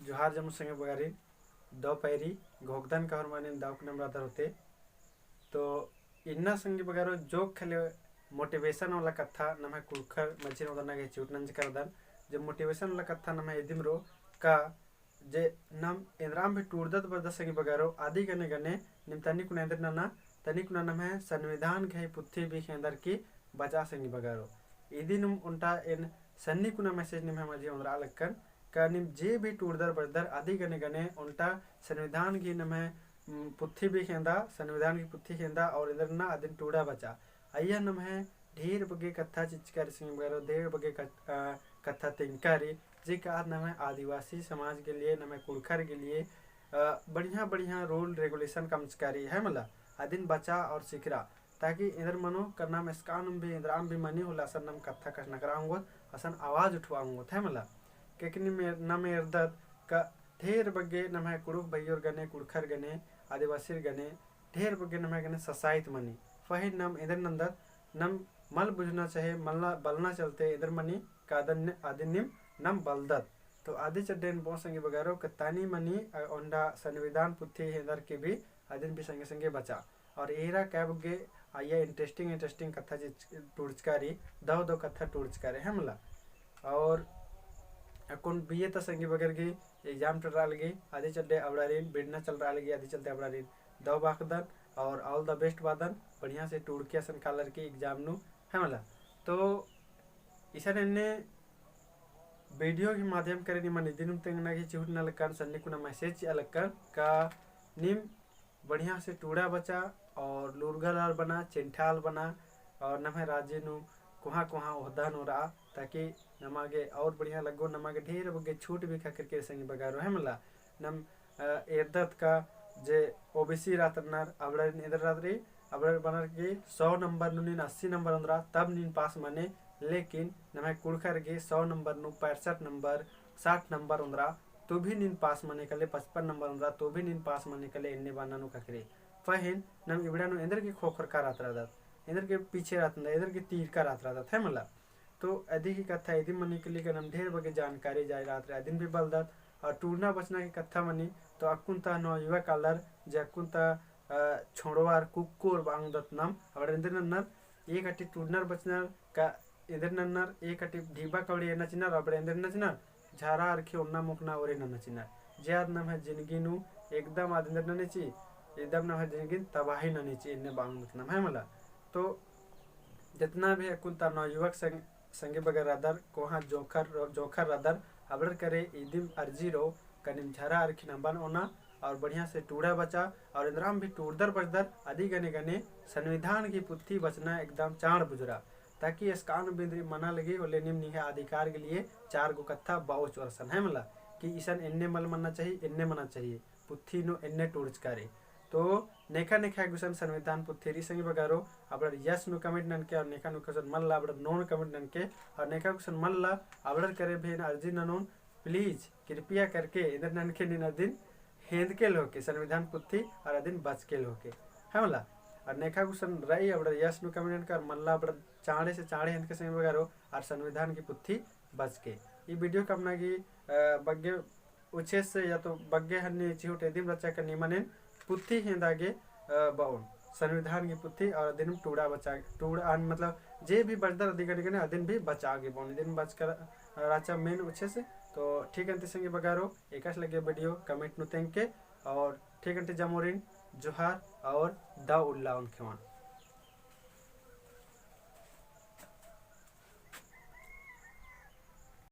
जोहार जमु संगे बगारी दो पैरी घोगदान का हरमाने दाव नम रादर होते तो इन्ना संगे बगारो जोक खेले मोटिवेशन वाला कथा नम कुलखर मचिन उदना के चूटनंज करदन जो मोटिवेशन वाला कथा नम एदिमरो का जे नम इंद्राम भी टूरदत बरद संगे बगारो आदि गने गने निम तनी कुना इंद्र नना तनी कुना नम है संविधान के पुथी भी अंदर की बचा संगे बगारो इदी नुम उनटा इन सन्नी कुना मैसेज निम है मजी उनरा लक्कन का निम जे भी टूरदर बरदर आदि गने गने उनटा संविधान की नम है पुथी भी खेंदा संविधान की पुथी खेंदा और इधर ना आदिन टूड़ा बचा अय्या नम है ढेर बगे कथा चिचकारी सिंह बगैर ढेर बगे कथा तिनकारी जी का नम है आदिवासी समाज के लिए नम है कुड़खर के लिए बढ़िया बढ़िया रूल रेगुलेशन का चिचकारी है मला आदिन बचा और सिकरा ताकि इधर मनो करना में स्कान भी इंद्राम भी मनी होला असन नम कथा कष्ट कराऊंगो असन आवाज उठवाऊंगो है मला केकनी में नम एर्दत का ढेर बगे नम है कुड़ुक भैयोर गने कुड़खर गने आदिवासी गने ढेर बगे नम है गने ससाइत मनी फही नम इधर नंदर नम मल बुझना चाहे मलना बलना चलते इधर मनी का आदिनिम नम बलदत तो आदि चड्डेन बो संगे बगारो कतानी मनी ओंडा संविधान पुथी इधर के भी आदिन भी संगे संगे बचा और एरा कैब गे आया इंटरेस्टिंग कथा टूर्चकारी दो कथा टूर्चकारी है मला और अकुन बीए त संगे बगर गे एग्जाम चल रहा लगी आदि चड्डे अबड़ारीन बिड़ना चल रहा लगी आदि चलते अबड़ारीन दो बाकदन और ऑल द बेस्ट वादन बढ़िया से टूर के सन कालर की एग्जाम नु है मला तो इसन ने वीडियो के माध्यम करे नि मन दिन तंगना की चिहुट न लकन सन्नी कुना मैसेज अलकर का निम बढ़िया से टूड़ा बचा और लुरगलाल बना चिंठाल बना और नम राज्य नु कुहा ओहदा नो रहा ताकि नमागे और बढ़िया लगो नमागे ढेर बगे छूट भी खा करके संग बगारो है मला नम एरदत का जे ओबीसी रातरनार अबड़र इधर रात्रि अबड़र बनर के 100 नंबर नुनिन 80 नंबर अंदरा तब नीन पास माने लेकिन नमे कुड़खर के 100 नंबर नु 65 नंबर 60 नंबर अंदरा तो भी नीन पास माने कले 55 नंबर अंदरा तो भी नीन पास माने कले इन्ने बाना नु ककरे फहिन नम इबड़ा नु इंदर के खोखर का रात रात इंदर के पीछे रात इंदर के तीर का रात रात है मला तो अधी की कथा यदि मनी के लिए नम ढेर बगे जानकारी जाय रात रे दिन भी बलदत और टूरना बचना की कथा मनी तो अकुंता नो युवा कालर जे अकुंता छोड़वार कुकुर बांगदत नाम और इंदर नन्नर एक अटी टूरनर बचनर का इंदर नन्नर एक अटी ढीबा कवड़ी नचिनर और इंदर नचिनर झारा अरखे उन्ना मुखना और नचिनर ज्याद नाम है जिंदगी नु एकदम आदिंदर ननेची एकदम नाम है जिंदगी तबाही ननेची इन्ने बांगदत नाम है मला तो जितना भी अकुंता नो युवक संगे बगर रादर कोहा जोखर रादर अबड़ करे इदिम अर्जी रो कनिम झरा अरखी नंबन ओना और बढ़िया से टूड़ा बचा और इंद्राम भी टूरदर बजदर आदि गने गने संविधान की पुथी बचना एकदम चाण बुजरा ताकि इस कान बिंद्री मना लगी और लेनिम निहे अधिकार के लिए 4 गो कथा बाउच वर्सन है मला कि ईसन इन्ने मल मना चाहिए इन्ने मना चाहिए पुथी नो इन्ने टूर्च करे तो नेखा गुसन संविधान पुथेरी संगे बगारो अबड़ यस नु कमेंट नन के और नेखा नु कुसन मल्ला अबड़ नोन कमेंट नन के और नेखा कुसन मल्ला अबड़ करे भी अर्जी ननोन प्लीज कृपया करके इधर नन के दिन दिन हेंद के लोके संविधान पुथी और दिन बच के लोके है मला और नेखा कुसन रही अबड़ यस नु कमेंट कर मल्ला अबड़ चाड़े से चाड़े हेंद के संगे बगारो और संविधान की पुथी बच के ये वीडियो कमना की बग्गे उछे से या तो बग्गे हन्नी चिहुटे दिन रचा करनी मने पुथी हेंदागे बाउन संविधान की पुथी और दिन टूड़ा बचा टूड़ा मतलब जे भी बजदर अधिकारी दिन भी बचागे बाउन दिन बच कर राचा मेन उछे से तो ठीक अंत संगे बगारो एकाश लगे वीडियो कमेंट नु के और ठीक अंत जमोरिन जोहार और दा उल्ला उनके